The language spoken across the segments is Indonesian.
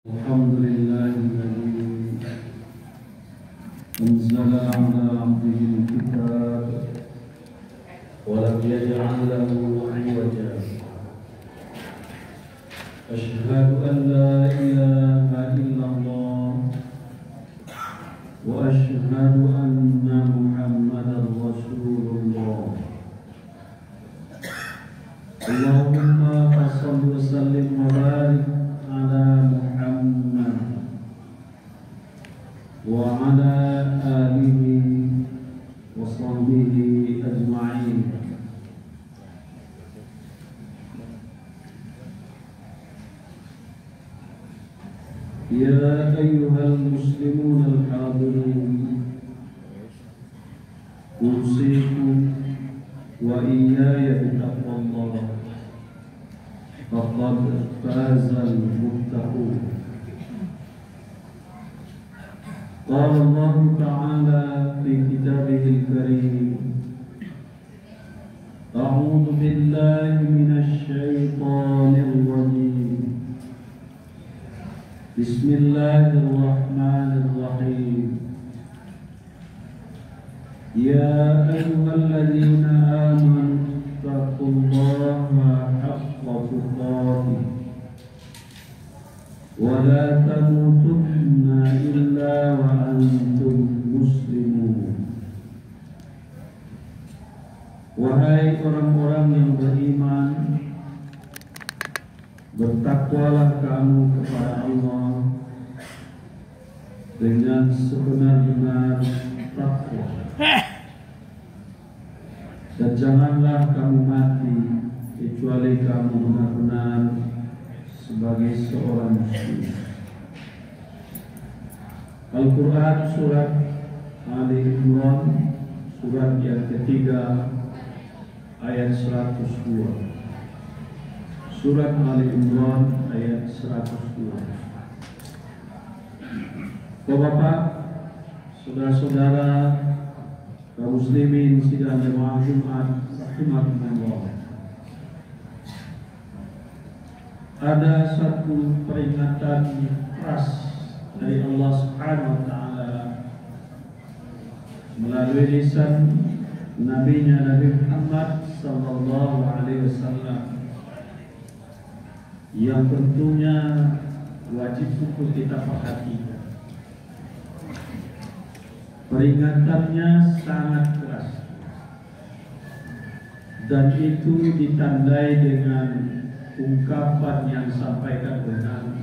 الحمد لله الذي أنزل على عبده الكتاب ولم يجعل له عوجا أشهد أن لا إله إلا الله وأشهد أن محمدا رسول الله اللهم صل وسلم وبارك على محمد وعلى آله وصحبه أجمعين. يا أيها المسلمون الحاضرون أوصيكم وإياي بتقوى الله فقد فاز المتقون. قال الله تعالى في كتابه الكريم: أعوذ بالله من الشيطان الرجيم بسم الله الرحمن الرحيم يا أيها الذين آمنوا اتقوا الله حق تقاته ولا تموتن إلا وأنتم مسلمون. Wahai orang-orang yang beriman, bertakwalah kamu kepada Allah dengan sebenar-benar takwa, dan janganlah kamu mati kecuali kamu benar-benar sebagai seorang muslim. Al-Quran surat Ali Imran surat yang ketiga ayat 102. Surat Ali Imran ayat 102. Bapak, saudara-saudara kaum muslimin sidang jemaah Jumat rahimakumullah. Ada satu peringatan keras dari Allah Subhanahu wa taala melalui lisan nabinya Nabi Muhammad sallallahu alaihi wasallam yang tentunya wajib untuk kita perhatikan. Peringatannya sangat keras dan itu ditandai dengan ungkapan yang disampaikan dengan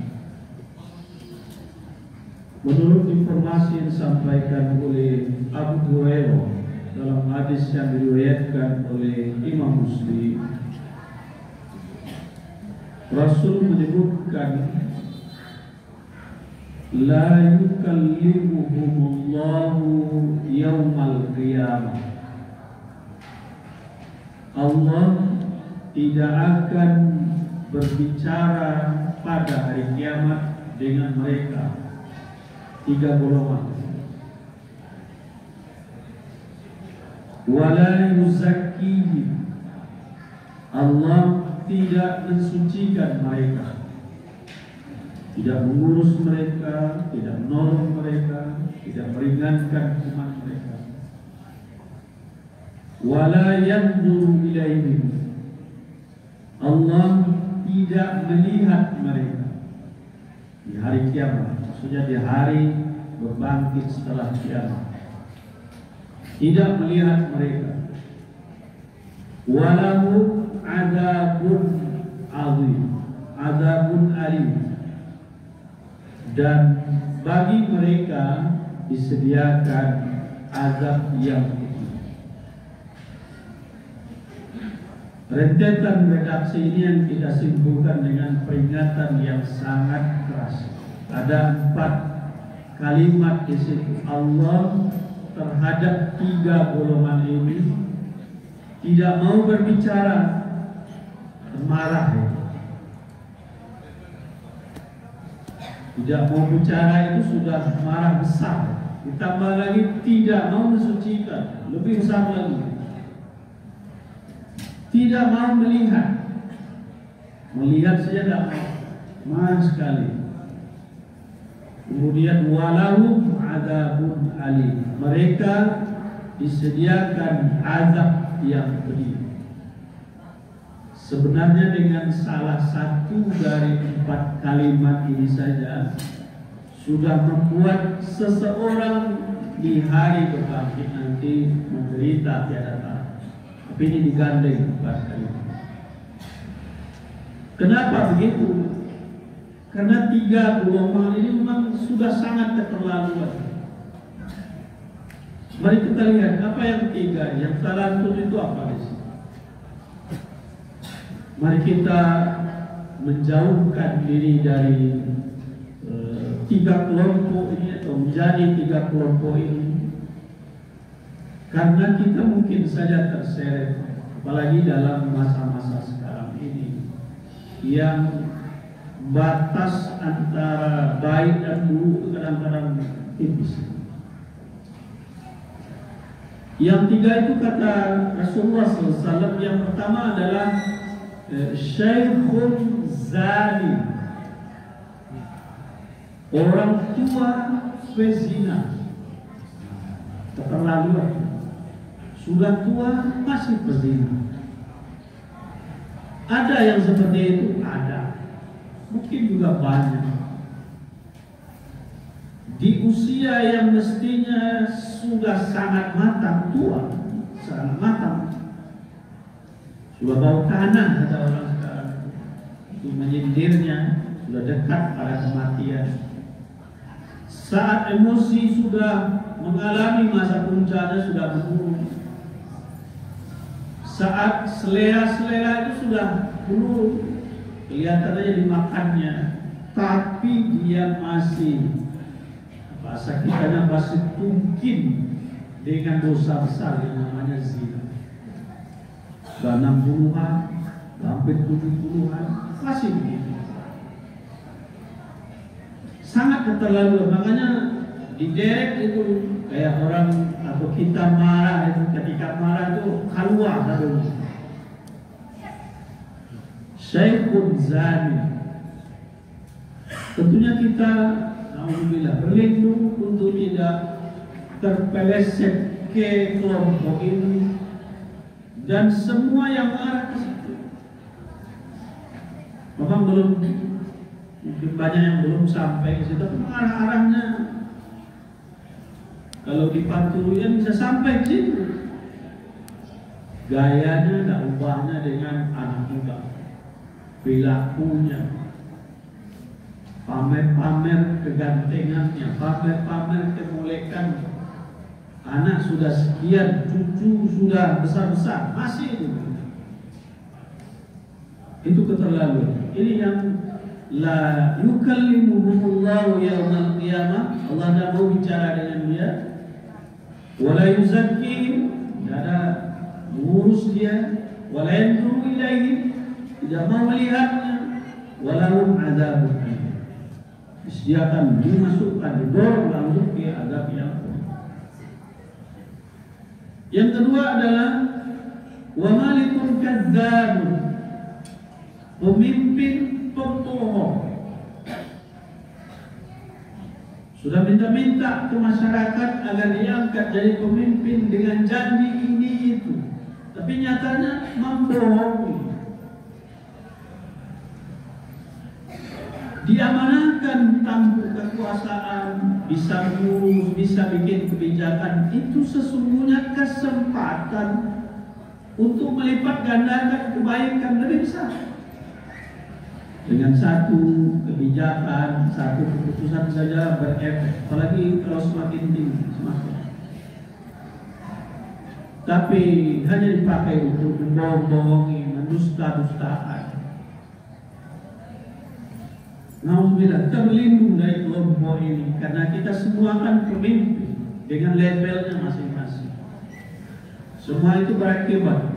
menurut informasi yang disampaikan oleh Abu Hurairah dalam hadis yang diriwayatkan oleh Imam Muslim. Rasul menyebutkan la yukallimuhumullahu yaumal qiyamah. Allah tidak akan berbicara pada hari kiamat dengan mereka. 3 golongan. Wala yuzakkihim. Allah tidak mensucikan mereka, tidak mengurus mereka, tidak menolong mereka, tidak meringankan hukuman mereka. Wala yanzuru ilaihim. Allah tidak melihat mereka di hari kiamat, maksudnya di hari berbangkit setelah kiamat. Tidak melihat mereka. Walahu adabun azim, adabun alim, dan bagi mereka disediakan azab yang pedih. Rentetan redaksi ini yang kita simpulkan dengan peringatan yang sangat keras. Ada 4 kalimat di situ Allah terhadap 3 golongan ini tidak mau berbicara, marah. Tidak mau bicara itu sudah marah besar. Ditambah lagi tidak mau mensucikan, lebih besar lagi. Tidak mau melihat saja tidak mau, mahal sekali. Kemudian walahum adzabun alim, mereka disediakan azab yang pedih. Sebenarnya dengan salah satu dari 4 kalimat ini saja sudah membuat seseorang di hari berbangkit nanti menderita tiada tahan. Tapi ini digandeng 4 kalimat. Kenapa begitu? Karena 3 gelombang ini memang sudah sangat keterlaluan. Mari kita lihat apa yang 3, yang talantun itu apa di sini. Mari kita menjauhkan diri dari 3 kelompok ini atau menjadi 3 kelompok ini, karena kita mungkin saja terseret, apalagi dalam masa-masa sekarang ini yang batas antara baik dan buruk kadang-kadang tipis. Yang 3 itu kata Rasulullah SAW, yang pertama adalah Syekhun Zalim, orang tua pezina, keterlaluan, sudah tua masih pezina. Ada yang seperti itu, ada. Mungkin juga banyak. Di usia yang mestinya sudah sangat matang, tua, sangat matang, sudah bau tanah kata orang sekarang, itu menyindirnya, sudah dekat pada kematian. Saat emosi sudah mengalami masa puncaknya, sudah menurun. Saat selera-selera itu sudah menurun, kelihatannya dimakannya, tapi dia masih, bahasa kitanya masih mungkin dengan dosa besar yang namanya zina. Sudah 60-an, hampir 70-an, masih begitu. Sangat keterlaluan. Makanya diderek itu kayak orang atau kita marah itu, ketika marah itu keluar dari Syekhun Zani. Tentunya kita alhamdulillah berlindung untuk tidak terpeleset ke kelompok ini dan semua yang mengarah ke situ. Memang belum, mungkin banyak yang belum sampai ke situ, tapi arah-arahnya kalau dipantulkan bisa sampai ke situ. Gayanya dan ubahnya dengan anak muda, perilakunya, pamer-pamer kegantengannya, pamer-pamer kemolekan. Anak sudah sekian, cucu sudah besar-besar, masih itu keterlaluan. Ini yang la yukallimuhumullahu yaumal qiyamah, Allah tidak mau bicara dengan dia, wala yuzakkihim, tidak ada mengurus dia, wala yanzuru ilaihim, tidak mau melihatnya, walahum adzabun alim, disediakan, dimasukkan, didorong langsung ke azab yang pedih. Yang kedua adalah wa malikun kadzdzabun, pemimpin pembohong. Sudah minta-minta ke masyarakat agar diangkat jadi pemimpin dengan janji ini itu, tapi nyatanya membohongi. Diamanahkan tampuk kekuasaan, bisa ngurus, bisa bikin kebijakan, itu sesungguhnya kesempatan untuk melipat gandakan kebaikan lebih besar. Dengan satu kebijakan, satu keputusan saja berefek, apalagi kalau semakin tinggi, semakin. Tapi hanya dipakai untuk membohongi, mendusta-dustaan. Alhamdulillah, kita berlindung dari kelompok ini karena kita semua kan pemimpin dengan labelnya masing-masing. Semua itu berakibat.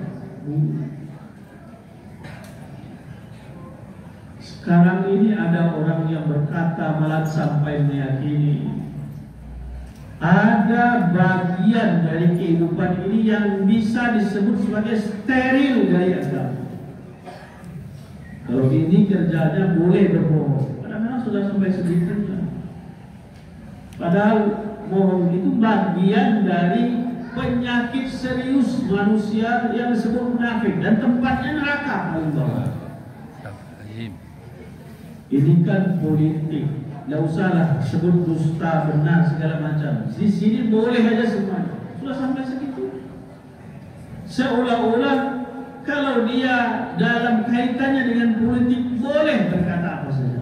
Sekarang ini ada orang yang berkata malah sampai meyakini ada bagian dari kehidupan ini yang bisa disebut sebagai steril dari agama. Kalau ini kerjanya boleh berbohong. Kadang-kadang sudah sampai segitunya. Padahal bohong itu bagian dari penyakit serius manusia yang disebut munafik, dan tempatnya neraka paling bawah. Ini kan politik, nggak usahlah sebut dusta, benar, segala macam. Di sini boleh aja semuanya. Sudah sampai segitu. Seolah-olah kalau dia dalam kaitannya dengan politik boleh berkata apa saja.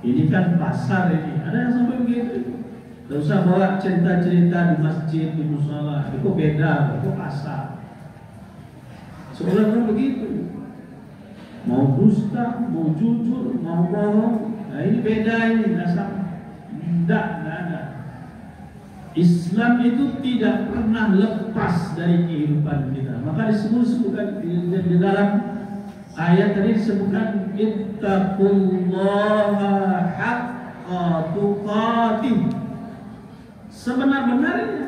Ini kan pasar ini. Ada yang sampai begitu. Tidak usah bawa cerita-cerita di masjid, di musala. Itu beda, itu pasar. Seolah-olah begitu. Mau dusta, mau jujur, mau bohong. Nah ini beda ini, tidak sama. Tidak ada. Islam itu tidak pernah lepas dari kehidupan kita. Maka disebutkan di dalam ayat tadi disebutkan ittaqullaha haqqa tuqatih. Sebenar-benarnya.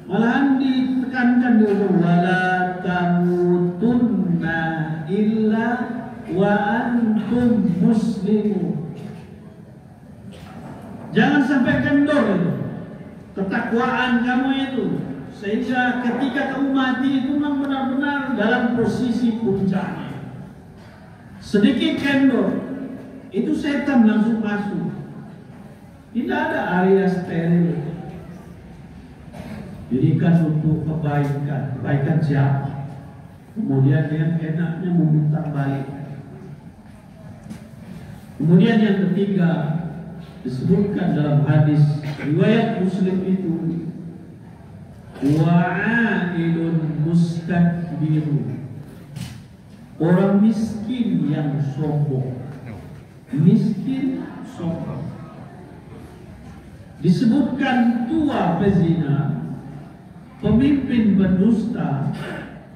Malahan ditekankan dulu wala tamutunna illa wa antum muslimun. Jangan sampai kendor itu ketakwaan kamu itu, sehingga ketika kamu mati itu memang benar-benar dalam posisi puncaknya. Sedikit kendor itu setan langsung masuk. Tidak ada area steril. Jadikan untuk kebaikan siapa? Kemudian dengan enaknya meminta balik. Kemudian yang ketiga disebutkan dalam hadis riwayat Muslim itu wa'ailun mustakbirun, orang miskin yang sombong. Miskin sombong. Disebutkan tua pezina, pemimpin berdusta,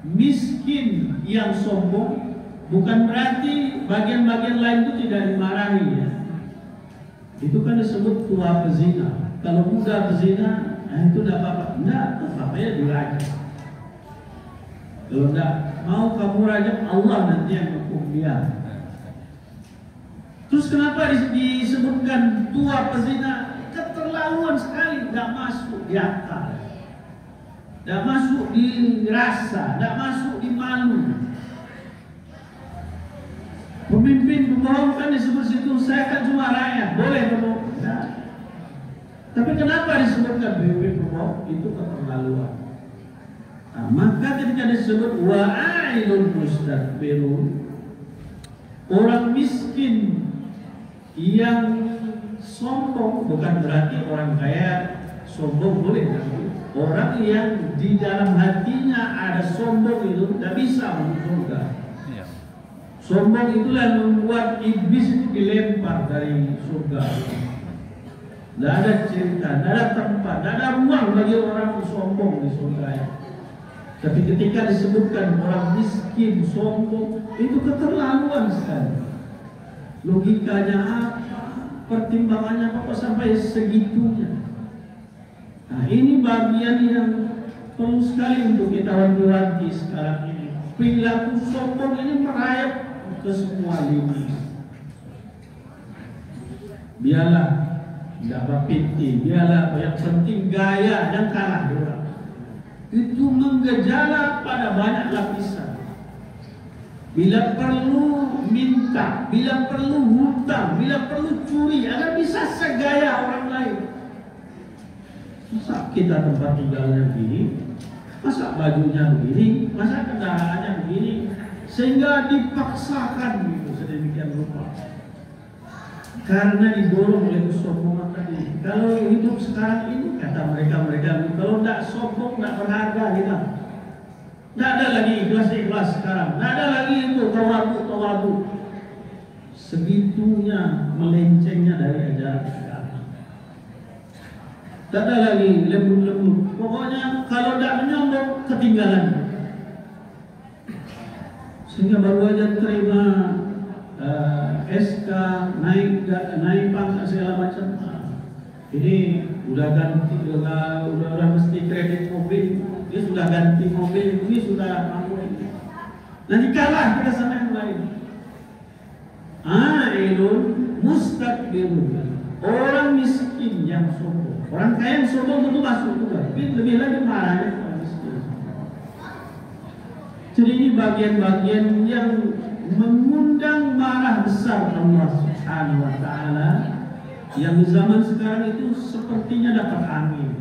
miskin yang sombong, bukan berarti bagian-bagian lain itu tidak dimarahi ya. Itu kan disebut tua pezina. Kalau muda pezina, itu tidak apa-apa. Tidak, apa-apa ya dirajam. Kalau tidak mau kamu rajam, Allah nanti yang hukum dia. Terus kenapa disebutkan tua pezina? Keterlaluan sekali, tidak masuk di akal, tidak masuk di rasa, tidak masuk di malu. Pemimpin pembohong kan disebut situ, saya kan cuma rakyat, boleh berbohong. Nah, tapi kenapa disebutkan pemimpin pembohong? Itu keterlaluan. Nah, maka ketika disebut wa'ailun mustakbirun, orang miskin yang sombong, bukan berarti orang kaya sombong, boleh kan? Orang yang di dalam hatinya ada sombong itu tidak bisa masuk surga. Sombong itulah membuat iblis itu dilempar dari surga. Tidak ada cerita, tidak ada tempat, tidak ada ruang bagi orang sombong di surga. Tapi ketika disebutkan orang miskin sombong, itu keterlaluan sekali. Logikanya apa? Pertimbangannya apa sampai segitunya? Nah, ini bagian yang perlu sekali untuk kita wanti-wanti sekarang ini. Perilaku sombong ini merayap ke semua lini. Biarlah tidak bapiti, biarlah yang penting gaya yang kalah orang. Itu menggejala pada banyak lapisan. Bila perlu minta, bila perlu hutang, bila perlu curi agar bisa segaya orang lain. Masa kita tempat tinggalnya begini, masa bajunya begini, masa kendaraannya begini, sehingga dipaksakan gitu sedemikian rupa. Karena didorong oleh kesombongan tadi. Kalau hidup sekarang ini, kata mereka kalau tidak sombong, tidak berharga kita. Tidak ada lagi ikhlas sekarang. Tidak ada lagi itu tawadu. Segitunya melencengnya dari ajaran agama. Tidak ada lagi lembut. Pokoknya kalau tidak menyombong, ketinggalan. Sehingga baru aja terima SK, naik pangkat segala macam. Ini udah ganti, udah mesti kredit mobil. Dia sudah ganti mobil, ini sudah mampu ini. Nanti kalah kita sama yang lain. Ailun mustakbirun. Orang miskin yang sombong. Orang kaya yang sombong tentu masuk juga. Tapi lebih lagi marahnya orang miskin. Jadi ini bagian-bagian yang mengundang marah besar Allah Subhanahu wa Ta'ala, yang di zaman sekarang itu sepertinya dapat angin.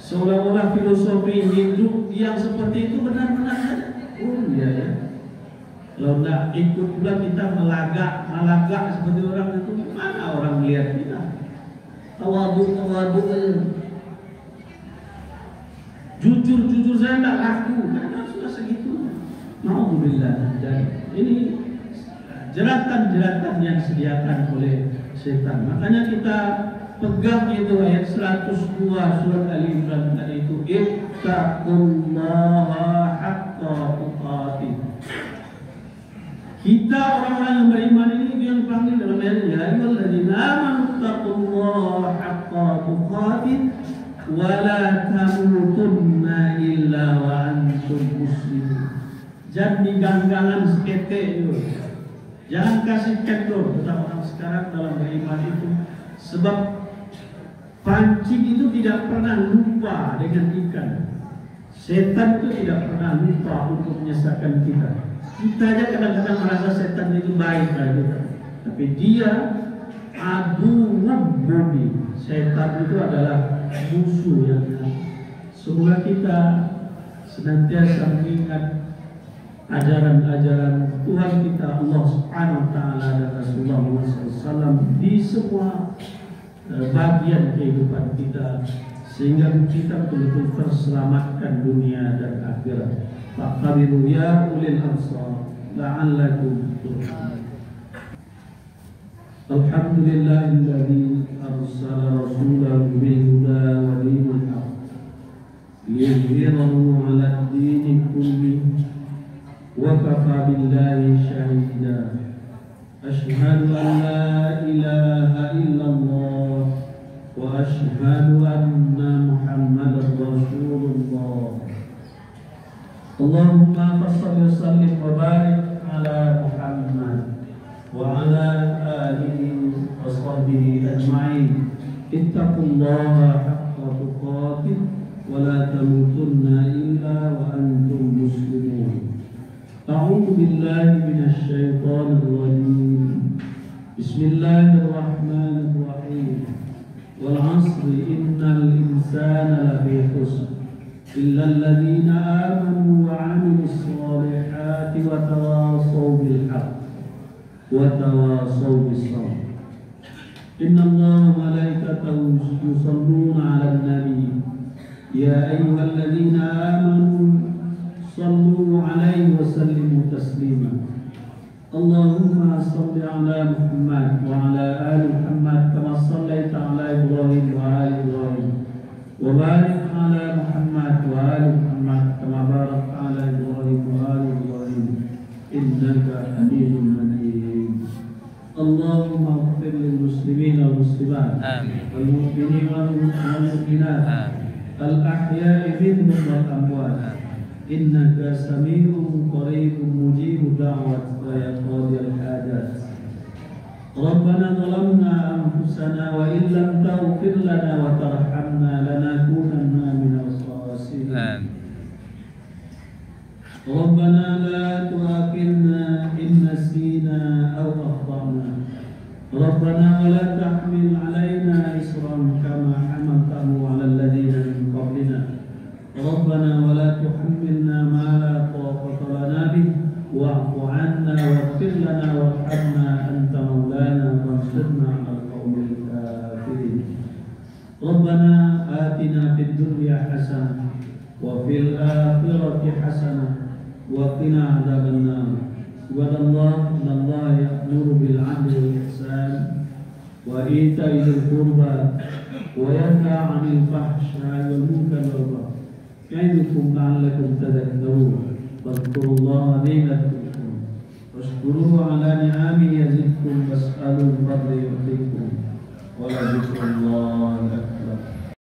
Seolah-olah filosofi hidup yang seperti itu benar-benar ada. Oh iya ya. Kalau tidak ikut pula kita melagak seperti orang itu, mana orang melihat kita? Tawadhu aja. Jujur saya tidak laku, karena sudah segitu. Nauzubillah. Dan ini jeratan-jeratan yang disediakan oleh setan. Makanya kita pegang itu ayat 102 surat Al-Imran tadi itu, ittaqullaha haqqa tuqatih. Kita orang-orang yang beriman ini yang dipanggil dalam ayat ini, ya ayyuhalladzina amanu taqullaha haqqa tuqatih wa la tamutunna illa wa antum muslimun. Jangan diganggangan sekete itu. Jangan kasih kendor tentang orang sekarang dalam beriman itu, sebab pancing itu tidak pernah lupa dengan ikan. Setan itu tidak pernah lupa untuk menyesatkan kita. Kita aja kadang-kadang merasa setan itu baik bagi kita, tapi dia aduwwun mubin. Setan itu adalah musuh yang nyata. Semoga kita senantiasa mengingat ajaran-ajaran Tuhan kita Allah Subhanahu wa Ta'ala dan Rasulullah SAW di semua bagian kehidupan kita, sehingga kita betul-betul terselamatkan dunia dan akhirat. Faqtabiru ya ulil absar la'allakum turhamun. Alhamdulillahilladzi arsala rasulahu bil huda wa dinil haqq liyudhhirahu 'ala ad-dini kullihi wa kafa billahi shahida. Asyhadu an la ilaha illallah wa asyhadu anna Muhammadar Rasulullah. Allahumma shalli wa sallim wa barik ala Muhammad wa ala alihi wa sahbihi ajma'in. Ittaqullaha haqqa tuqatih wa la tamutunna illa wa antum muslimun. A'udzu billahi minasy syaithanir rajim. Bismillahirrahmanirrahim. Wal 'asri innal insana lafi khusr illa alladhina amanu wa 'amilus solihati wa tawasaw bil haqq wa tawasaw bis sabr. Innallaha wa malaikatahu yusalluna 'alan nabi ya ayyuhalladzina amanu sallu 'alaihi wa sallimu taslima. Allahumma salli 'ala Muhammad wa 'ala ali Muhammad kama shallaita 'ala Ibrahim wa ali Ibrahim wa barik 'ala Muhammad wa ali Muhammad kama barakta 'ala Ibrahim wa ali Ibrahim innaka Hamidum Majid. Allahumma ighfir lil muslimin wal muslimat wal mu'minin wal mu'minat al ahya'i minhum wal amwat innaka sami'un qaribun mujibud da'wat wa ya qadiyal hajat. Rabbana zalamna anfusana wa in lam taghfir lana wa tarhamna lanakunanna minal khasirin. Rabbana la tu'akhidhna in nasina aw akhtana. Rabbana wa la tahmil 'alaina isran kama hamaltahu 'alal ladzina min qablina. Rabbana wa la tuhammilna ma la taqata lana bih wa'fu 'anna waghfir lana warhamna anta maulana wansurna 'alal qaumil kafirin. Rabbana atina fid dunya hasanah wa fil akhirati hasanah wa qina 'adzaban nar. Subhanallah, innallaha ya'muru bil 'adli wal ihsan wa ita'i dzil qurba wa yanha 'anil fahsya'i wal munkari wal baghi. Ya'idukum la'allakum tadhakkarun. Fadhkurullaha dzikran washkuruhu 'ala ni'amihi yazidkum was'alul fadli yu'tikum wa la dzikrullahi